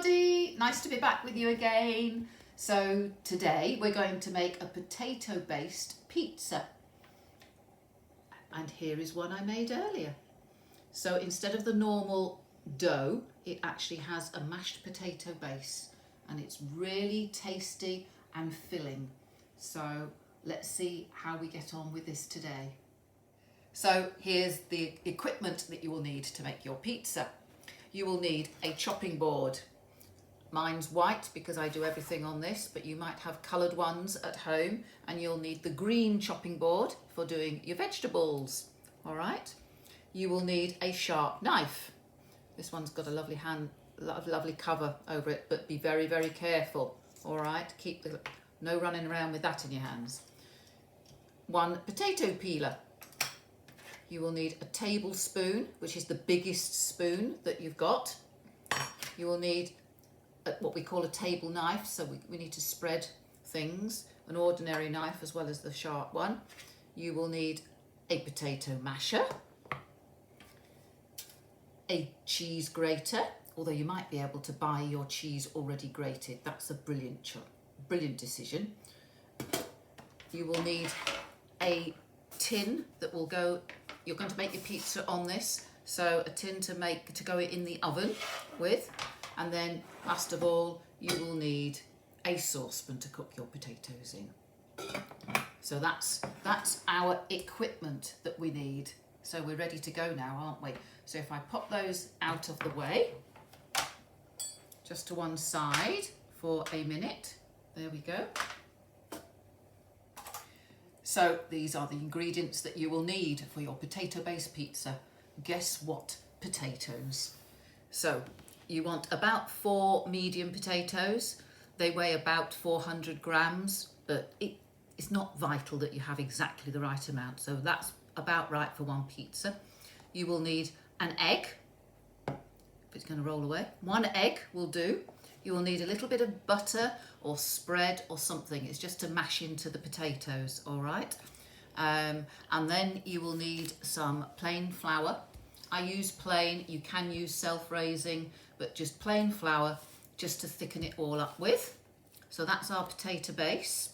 everybody, nice to be back with you again. So today we're going to make a potato based pizza, and here is one I made earlier. So instead of the normal dough, it actually has a mashed potato base, and it's really tasty and filling. So let's see how we get on with this today. So here's the equipment that you will need to make your pizza. You will need a chopping board. Mine's white because I do everything on this, but you might have coloured ones at home, and you'll need the green chopping board for doing your vegetables. All right. You will need a sharp knife. This one's got a lovely cover over it, but be very, very careful. All right. No running around with that in your hands. One potato peeler. You will need a tablespoon, which is the biggest spoon that you've got. You will need what we call a table knife, so we need to spread things, an ordinary knife as well as the sharp one. You will need a potato masher, a cheese grater, although you might be able to buy your cheese already grated. That's a brilliant decision. You will need a tin that will go, you're going to make your pizza on this, so a tin to go in the oven with, and then last of all you will need a saucepan to cook your potatoes in. So that's our equipment that we need. So we're ready to go now, aren't we? So if I pop those out of the way, just to one side for a minute, there we go. So these are the ingredients that you will need for your potato-based pizza. Guess what? Potatoes. So you want about 4 medium potatoes. They weigh about 400 grams, but it's not vital that you have exactly the right amount. So that's about right for one pizza. You will need an egg. If it's going to roll away, 1 egg will do. You will need a little bit of butter or spread or something. It's just to mash into the potatoes, all right? And then you will need some plain flour. I use plain, you can use self-raising, but just plain flour just to thicken it all up with. So that's our potato base.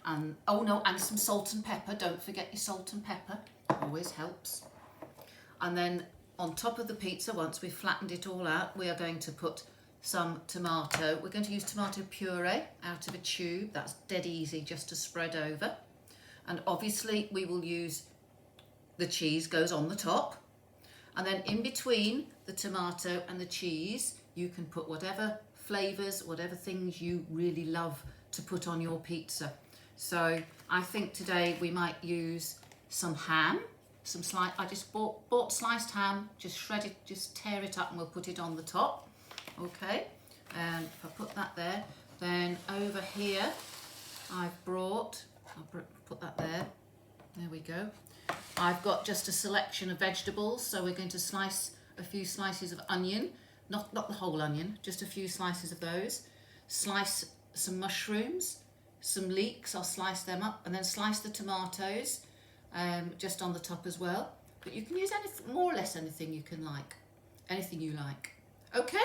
And and some salt and pepper. Don't forget your salt and pepper, always helps. And then on top of the pizza, once we've flattened it all out, we are going to put some tomato. We're going to use tomato puree out of a tube. That's dead easy just to spread over. And obviously we will use the cheese goes on the top. And then in between the tomato and the cheese, you can put whatever flavours, whatever things you really love to put on your pizza. So I think today we might use some ham, I just bought sliced ham, just shred it, just tear it up, and we'll put it on the top. Okay, if I put that there, then over here I'll put that there we go. I've got just a selection of vegetables, so we're going to slice a few slices of onion, not the whole onion, just a few slices of those. Slice some mushrooms, some leeks, I'll slice them up, and then slice the tomatoes just on the top as well. But you can use anything, more or less anything you like. Okay,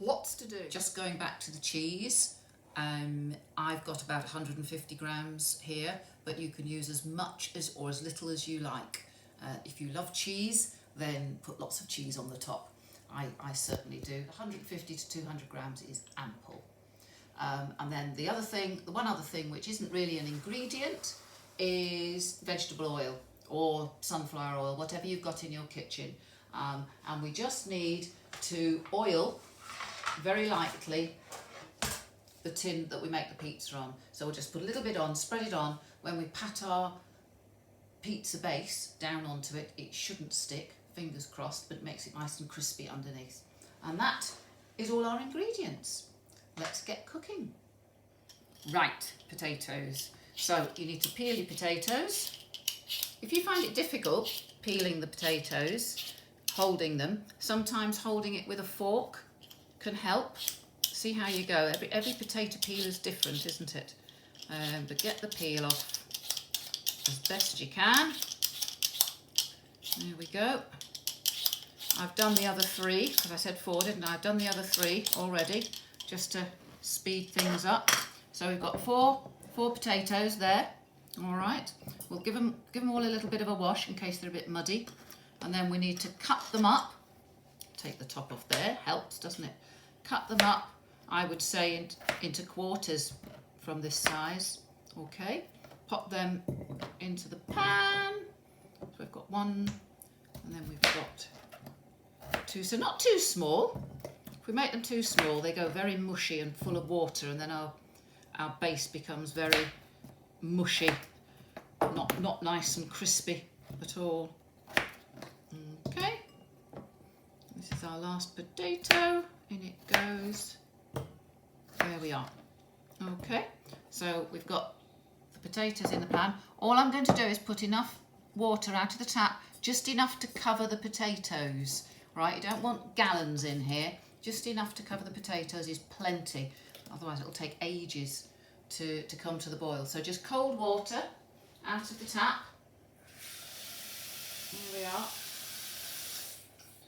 lots to do. Just going back to the cheese, I've got about 150 grams here, but you can use as much or as little as you like. If you love cheese, then put lots of cheese on the top. I certainly do. 150 to 200 grams is ample. And then the one other thing which isn't really an ingredient is vegetable oil or sunflower oil, whatever you've got in your kitchen. And we just need to oil very lightly the tin that we make the pizza on. So we'll just put a little bit on, spread it on. When we pat our pizza base down onto it, it shouldn't stick, fingers crossed, but it makes it nice and crispy underneath. And that is all our ingredients. Let's get cooking. Right, potatoes. So you need to peel your potatoes. If you find it difficult peeling the potatoes, holding them, sometimes holding it with a fork can help. See how you go. Every potato peel is different, isn't it? But get the peel off as best as you can. There we go. I've done the other 3, because I said 4, didn't I? I've done the other 3 already, just to speed things up. So we've got four potatoes there. All right, we'll give them all a little bit of a wash in case they're a bit muddy. And then we need to cut them up. Take the top off there, helps, doesn't it? Cut them up, I would say, into quarters from this size. Okay, pop them into the pan. So we've got 1, and then we've got 2, so not too small. If we make them too small, they go very mushy and full of water, and then our base becomes very mushy, not nice and crispy at all. Okay, this is our last potato, in it goes. There we are. Okay, so we've got the potatoes in the pan. All I'm going to do is put enough water out of the tap, just enough to cover the potatoes, right? You don't want gallons in here, just enough to cover the potatoes is plenty, otherwise it'll take ages to come to the boil. So just cold water out of the tap. Here we are.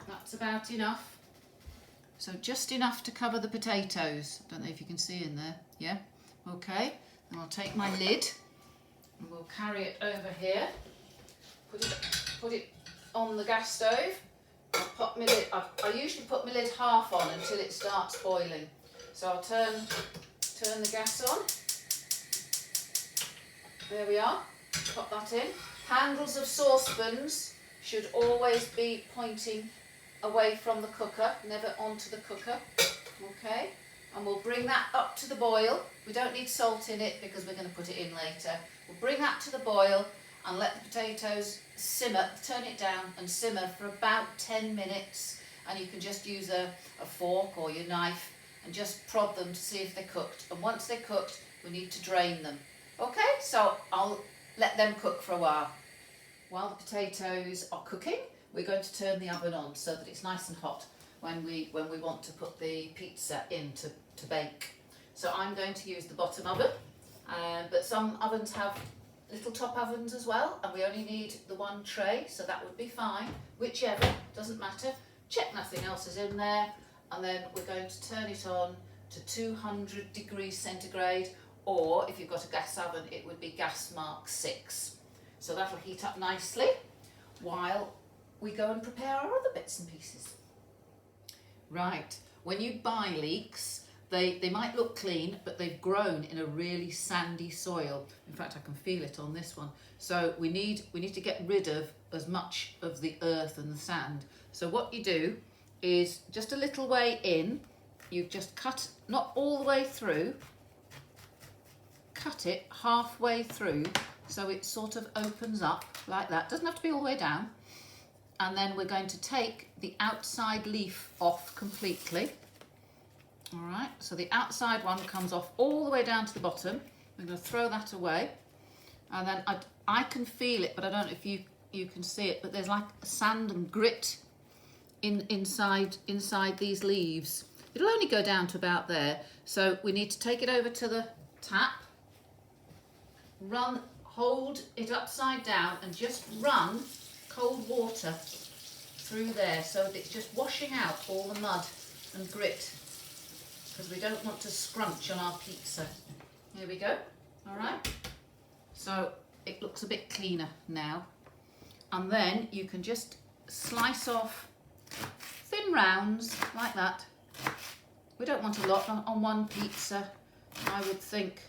That's about enough. So just enough to cover the potatoes. Don't know if you can see in there. Yeah? Okay. And I'll take my lid and we'll carry it over here. Put it on the gas stove. I'll pop my lid. I usually put my lid half on until it starts boiling. So I'll turn the gas on. There we are. Pop that in. Handles of saucepans should always be pointing away from the cooker, never onto the cooker. Okay, and we'll bring that up to the boil. We don't need salt in it because we're going to put it in later. We'll bring that to the boil and let the potatoes simmer, turn it down and simmer for about 10 minutes, and you can just use a fork or your knife and just prod them to see if they're cooked, and once they're cooked we need to drain them. Okay, so I'll let them cook for a while. While the potatoes are cooking, we're going to turn the oven on so that it's nice and hot when we want to put the pizza in to bake. So I'm going to use the bottom oven, but some ovens have little top ovens as well, and we only need the 1 tray, so that would be fine. Whichever, doesn't matter. Check nothing else is in there, and then we're going to turn it on to 200 degrees centigrade, or if you've got a gas oven, it would be gas mark 6. So that'll heat up nicely while we go and prepare our other bits and pieces. Right, when you buy leeks, they might look clean, but they've grown in a really sandy soil. In fact, I can feel it on this one. So we need to get rid of as much of the earth and the sand. So what you do is just a little way in, you just cut, not all the way through, cut it halfway through so it sort of opens up like that. Doesn't have to be all the way down. And then we're going to take the outside leaf off completely. All right, so the outside one comes off all the way down to the bottom. We're going to throw that away. And then I can feel it, but I don't know if you can see it, but there's like sand and grit inside these leaves. It'll only go down to about there. So we need to take it over to the tap, hold it upside down and just run cold water through there so that it's just washing out all the mud and grit, because we don't want to scrunch on our pizza. Here we go. All right, so it looks a bit cleaner now, and then you can just slice off thin rounds like that. We don't want a lot on one pizza. I would think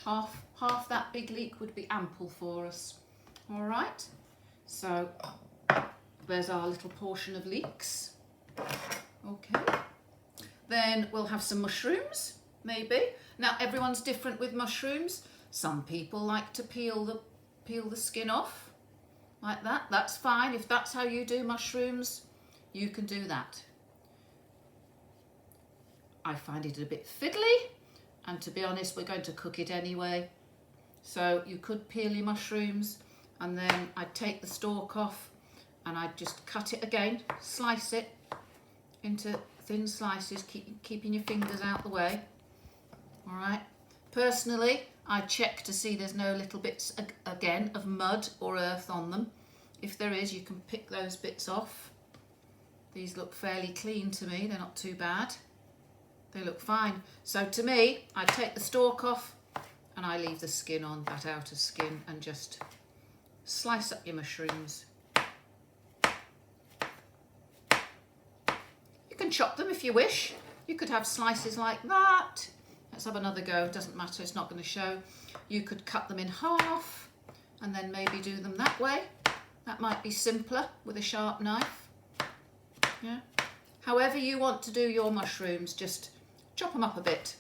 half that big leek would be ample for us. All right, so there's our little portion of leeks. Okay, then we'll have some mushrooms, maybe. Now everyone's different with mushrooms. Some people like to peel the skin off like that. That's fine. If that's how you do mushrooms, you can do that. I find it a bit fiddly, and to be honest, we're going to cook it anyway. So you could peel your mushrooms, and then I'd take the stalk off and I'd just cut it again, slice it into thin slices, keeping your fingers out the way. All right. Personally, I check to see there's no little bits again of mud or earth on them. If there is, you can pick those bits off. These look fairly clean to me, they're not too bad. They look fine. So to me, I take the stalk off and I leave the skin on, that outer skin, and just slice up your mushrooms. You can chop them if you wish. You could have slices like that. Let's have another go, doesn't matter, it's not going to show. You could cut them in half and then maybe do them that way. That might be simpler with a sharp knife. Yeah. However you want to do your mushrooms, just chop them up a bit.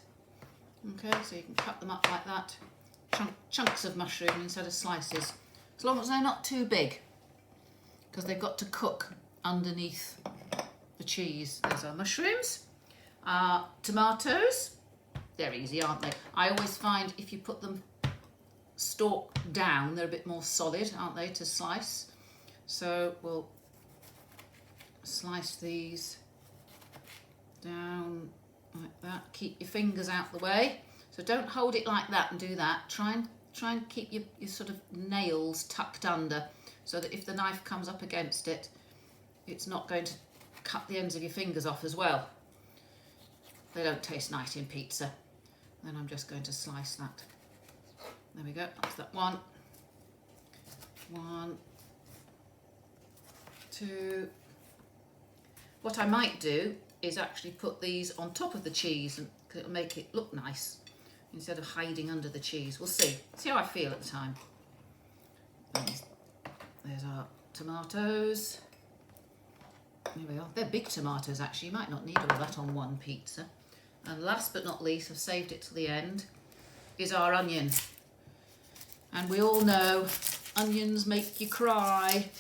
Okay, so you can cut them up like that. Chunks of mushroom instead of slices. As long as they're not too big, because they've got to cook underneath the cheese. There's our mushrooms. Tomatoes, they're easy, aren't they? I always find if you put them stalk down, they're a bit more solid, aren't they, to slice? So we'll slice these down like that. Keep your fingers out the way. So don't hold it like that and do that. Try and keep your sort of nails tucked under, so that if the knife comes up against it, it's not going to cut the ends of your fingers off as well. They don't taste nice in pizza. Then I'm just going to slice that. There we go, that's that one. 1, 2. What I might do is actually put these on top of the cheese, and it'll make it look nice instead of hiding under the cheese. We'll see how I feel at the time. There's our tomatoes. There we are. They're big tomatoes actually, you might not need all that on one pizza. And last but not least, I've saved it to the end, is our onion. And we all know onions make you cry.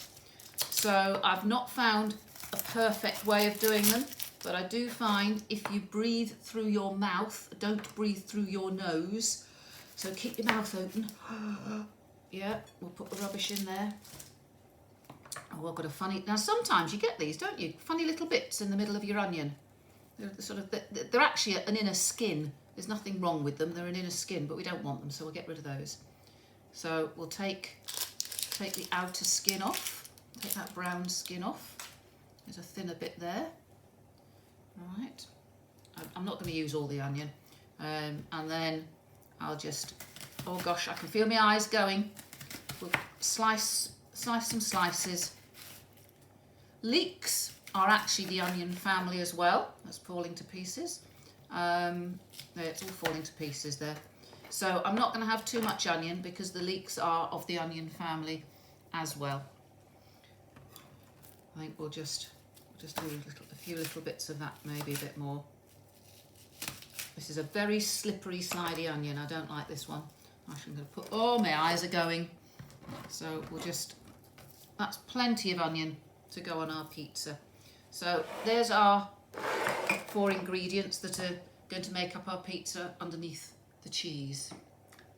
So I've not found a perfect way of doing them, but I do find if you breathe through your mouth, don't breathe through your nose. So keep your mouth open. Yeah, we'll put the rubbish in there. Oh, I've got a funny, now sometimes you get these, don't you? Funny little bits in the middle of your onion. They're actually an inner skin. There's nothing wrong with them, they're an inner skin, but we don't want them, so we'll get rid of those. So we'll take the outer skin off, take that brown skin off. There's a thinner bit there. All right, I'm not going to use all the onion. And then I'll just, oh gosh, I can feel my eyes going. We'll slice some slices. Leeks are actually the onion family as well. That's falling to pieces. It's all falling to pieces there. So I'm not going to have too much onion because the leeks are of the onion family as well. I think we'll just do a few little bits of that, maybe a bit more. This is a very slippery, slidey onion. I don't like this one. Actually, I'm going to put, oh, my eyes are going. So we'll just, that's plenty of onion to go on our pizza. So there's our 4 ingredients that are going to make up our pizza underneath the cheese.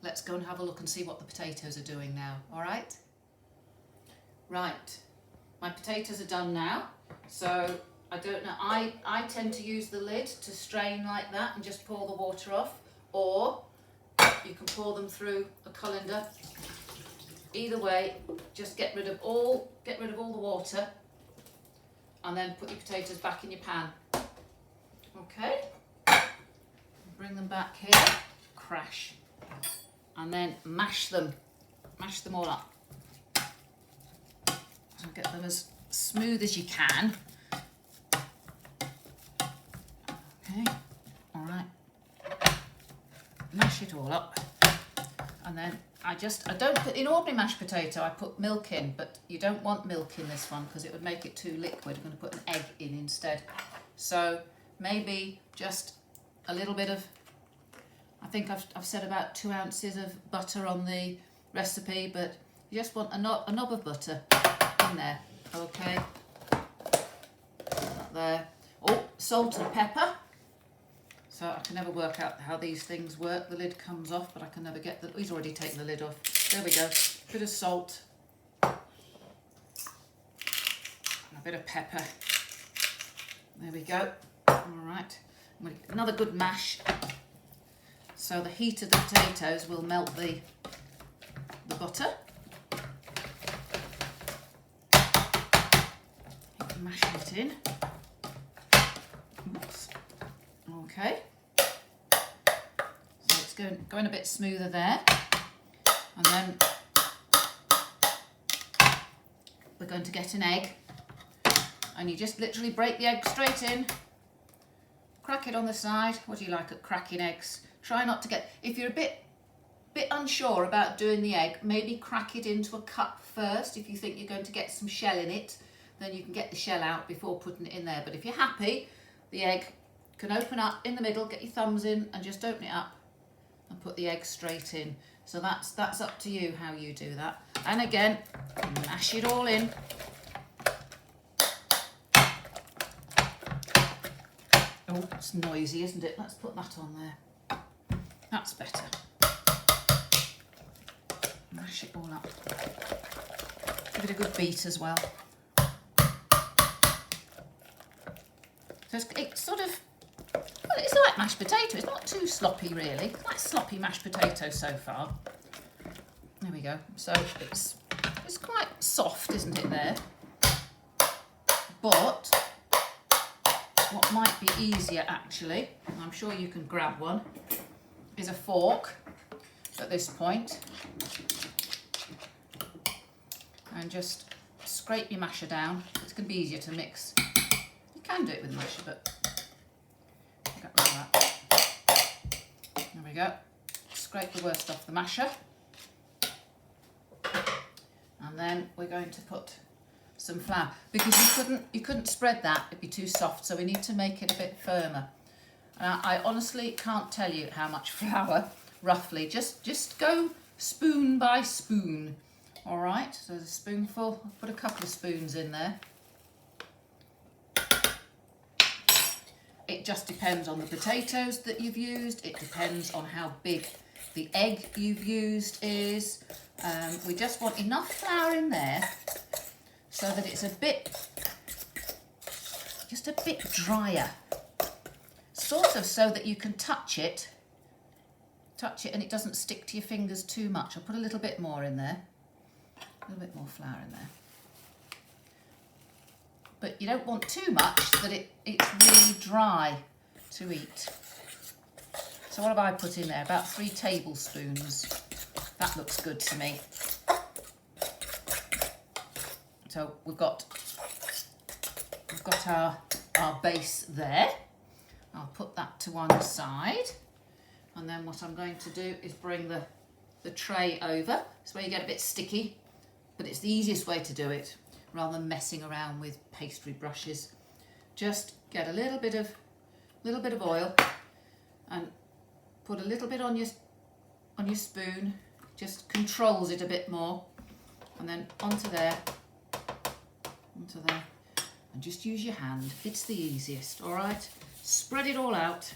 Let's go and have a look and see what the potatoes are doing now, all right? Right, my potatoes are done now. So I don't know, I tend to use the lid to strain like that and just pour the water off, or you can pour them through a colander. Either way, just get rid of all the water and then put your potatoes back in your pan. Okay, bring them back here, crash, and then mash them all up. So get them as smooth as you can. Okay, all right, mash it all up, and then I don't put in ordinary mashed potato, I put milk in, but you don't want milk in this one because it would make it too liquid. I'm going to put an egg in instead. So maybe just a little bit of, I think I've said about 2 ounces of butter on the recipe, but you just want a knob of butter in there, okay? Put that there. Oh, salt and pepper. So I can never work out how these things work. The lid comes off, but I can never get the, he's already taken the lid off. There we go, bit of salt. And a bit of pepper. There we go, all right. Another good mash. So the heat of the potatoes will melt the butter. mashing it in. Oops. Okay. So it's going a bit smoother there. And then we're going to get an egg. And you just literally break the egg straight in. Crack it on the side. What do you like at cracking eggs? Try not to get... If you're a bit unsure about doing the egg, maybe crack it into a cup first. If you think you're going to get some shell in it, then you can get the shell out before putting it in there. But if you're happy, the egg can open up in the middle, get your thumbs in and just open it up and put the egg straight in. So that's up to you how you do that. And again, mash it all in. Oh, it's noisy, isn't it? Let's put that on there. That's better. Mash it all up. Give it a good beat as well. So it's sort of, well, it's like mashed potato. It's not too sloppy, really. It's like sloppy mashed potato so far. There we go. So it's quite soft, isn't it, there? But what might be easier, actually, and I'm sure you can grab one, is a fork at this point. And just scrape your masher down. It's going to be easier to mix. You can do it with a masher, but get rid of that. There we go. Scrape the worst off the masher. And then we're going to put some flour, because you couldn't spread that, it'd be too soft, so we need to make it a bit firmer. And I honestly can't tell you how much flour, roughly. Just go spoon by spoon. All right, so there's a spoonful. I'll put a couple of spoons in there. It just depends on the potatoes that you've used. It depends on how big the egg you've used is. We just want enough flour in there so that it's just a bit drier. Sort of so that you can touch it and it doesn't stick to your fingers too much. I'll put a little bit more in there. A little bit more flour in there. But you don't want too much that it's really dry to eat. So what have I put in there? About 3 tablespoons. That looks good to me. So we've got our base there. I'll put that to one side. And then what I'm going to do is bring the tray over. It's where you get a bit sticky, but it's the easiest way to do it rather than messing around with pastry brushes. Just get a little bit of oil and put a little bit on your spoon. Just controls it a bit more, and then onto there, and just use your hand. It's the easiest. All right, spread it all out.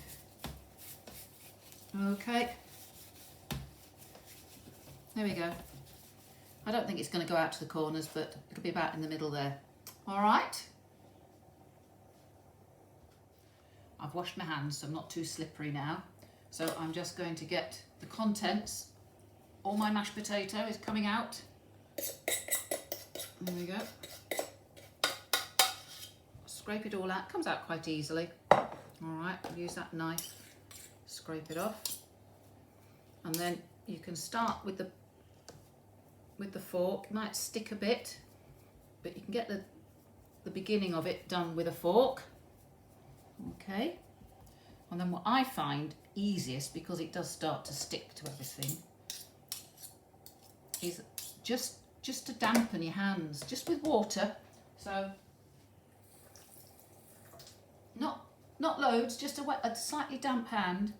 Okay, there we go. I don't think it's going to go out to the corners, but it'll be about in the middle there. All right. I've washed my hands, so I'm not too slippery now. So I'm just going to get the contents. All my mashed potato is coming out. There we go. Scrape it all out. Comes out quite easily. All right, I'll use that knife. Scrape it off. And then you can start with the fork. It might stick a bit, but you can get the beginning of it done with a fork. Okay. And then what I find easiest, because it does start to stick to everything, is just to dampen your hands, just with water. So not loads, just a slightly damp hand.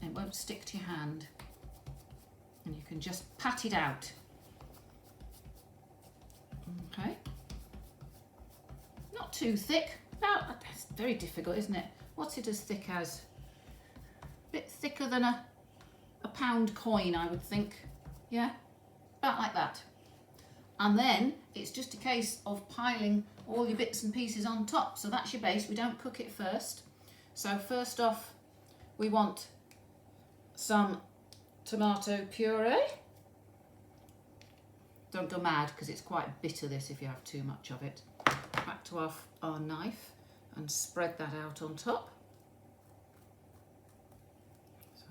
It won't stick to your hand. And you can just pat it out. Okay. Not too thick. No, that's very difficult, isn't it? What's it as thick as? A bit thicker than a pound coin, I would think. Yeah, about like that. And then it's just a case of piling all your bits and pieces on top. So that's your base. We don't cook it first. So first off, we want some tomato puree. Don't go mad, because it's quite bitter, this, if you have too much of it. In fact, to our knife and spread that out on top. So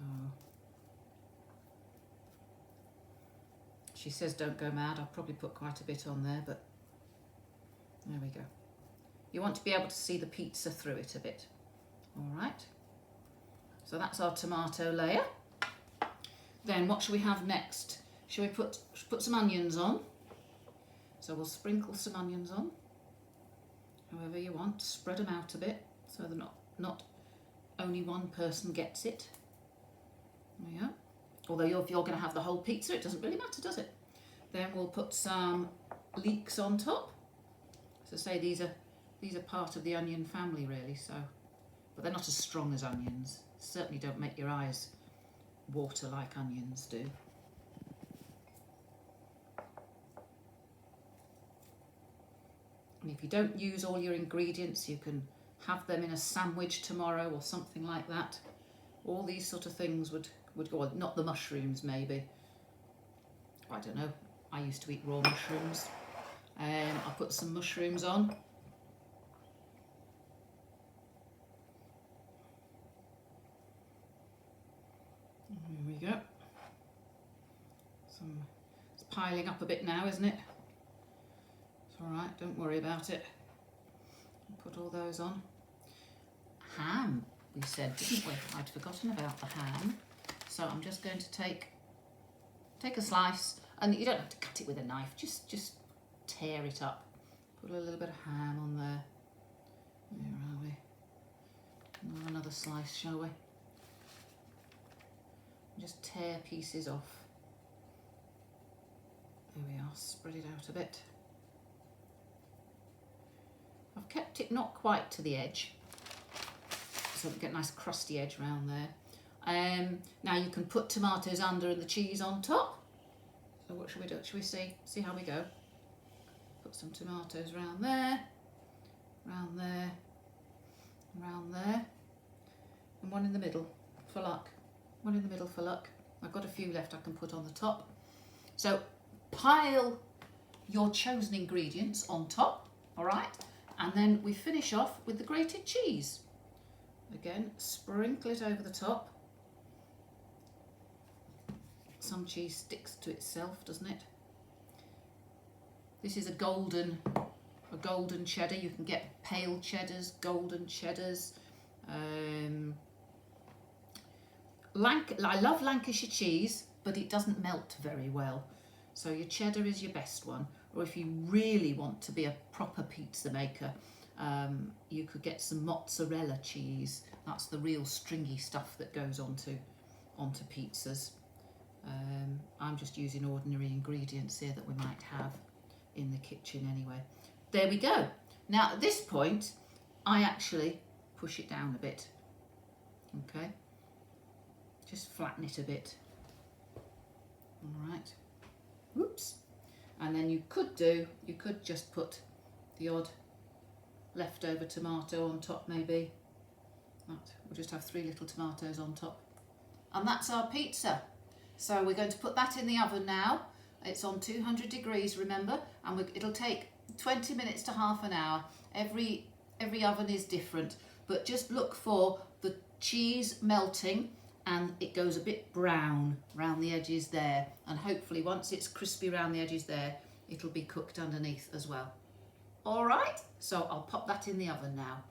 she says don't go mad. I'll probably put quite a bit on there, but there we go. You want to be able to see the pizza through it a bit. All right. So that's our tomato layer. Then what shall we have next? Shall we put some onions on? So we'll sprinkle some onions on, however you want. Spread them out a bit so they're not only one person gets it. There we go. Although if you're going to have the whole pizza, it doesn't really matter, does it? Then we'll put some leeks on top. So say these are part of the onion family really, so, but they're not as strong as onions. Certainly don't make your eyes water like onions do. And if you don't use all your ingredients, you can have them in a sandwich tomorrow or something like that. All these sort of things would go on. Not the mushrooms maybe. I don't know. I used to eat raw mushrooms. I'll put some mushrooms on. Here we go. It's piling up a bit now, isn't it? It's all right, don't worry about it. I'll put all those on. Ham, we said, didn't we? I'd forgotten about the ham. So I'm just going to take a slice, and you don't have to cut it with a knife, just tear it up. Put a little bit of ham on there. Where are we? And have another slice, shall we? Just tear pieces off. There we are, spread it out a bit. I've kept it not quite to the edge, so we get a nice crusty edge around there. Now you can put tomatoes under and the cheese on top. So what should we do? Should we see how we go? Put some tomatoes around there, around there, around there, and one in the middle for luck. One in the middle for luck. I've got a few left I can put on the top. So pile your chosen ingredients on top, all right? And then we finish off with the grated cheese. Again, sprinkle it over the top. Some cheese sticks to itself, doesn't it? This is a golden cheddar. You can get pale cheddars, golden cheddars. I love Lancashire cheese, but it doesn't melt very well. So your cheddar is your best one. Or if you really want to be a proper pizza maker, you could get some mozzarella cheese. That's the real stringy stuff that goes onto pizzas. I'm just using ordinary ingredients here that we might have in the kitchen anyway. There we go. Now at this point, I actually push it down a bit. Okay. Just flatten it a bit. All right. Whoops. And then you could just put the odd leftover tomato on top maybe. We'll just have 3 little tomatoes on top. And that's our pizza. So we're going to put that in the oven now. It's on 200 degrees, remember, and it'll take 20 minutes to half an hour. Every oven is different, but just look for the cheese melting and it goes a bit brown around the edges there, and hopefully once it's crispy around the edges there, it'll be cooked underneath as well. All right, so I'll pop that in the oven now.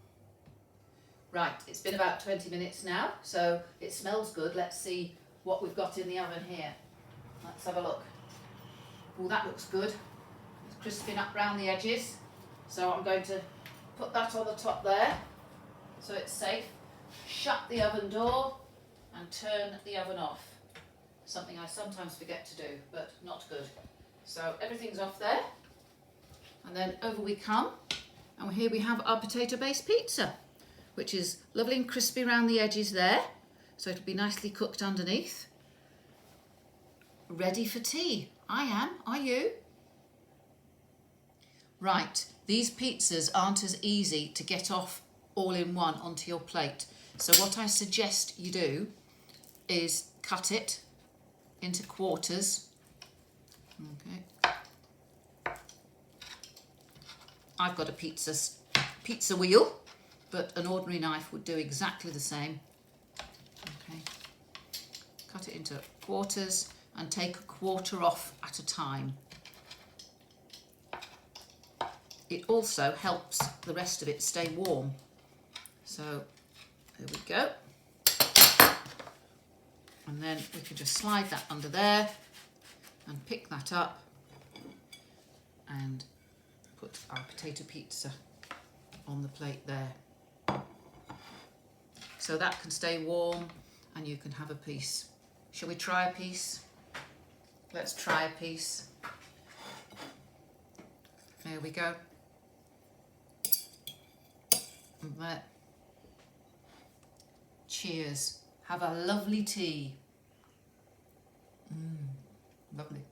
Right, it's been about 20 minutes now, so it smells good. Let's see what we've got in the oven here. Let's have a look. Oh, that looks good. It's crisping up around the edges. So I'm going to put that on the top there so it's safe. Shut the oven door and turn the oven off. Something I sometimes forget to do, but not good. So everything's off there. And then over we come. And here we have our potato-based pizza, which is lovely and crispy around the edges there. So it'll be nicely cooked underneath. Ready for tea. I am. Are you? Right, these pizzas aren't as easy to get off all in one onto your plate. So what I suggest you do is cut it into quarters. Okay. I've got a pizza pizza wheel, but an ordinary knife would do exactly the same. Okay. Cut it into quarters and take a quarter off at a time. It also helps the rest of it stay warm. So there we go. And then we can just slide that under there and pick that up and put our potato pizza on the plate there. So that can stay warm and you can have a piece. Shall we try a piece? Let's try a piece. There we go. And there. Cheers. Have a lovely tea. Lovely.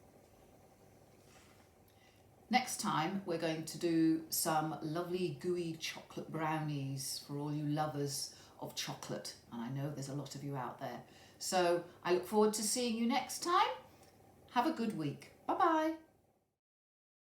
Next time we're going to do some lovely gooey chocolate brownies for all you lovers of chocolate, and I know there's a lot of you out there. So I look forward to seeing you next time. Have a good week.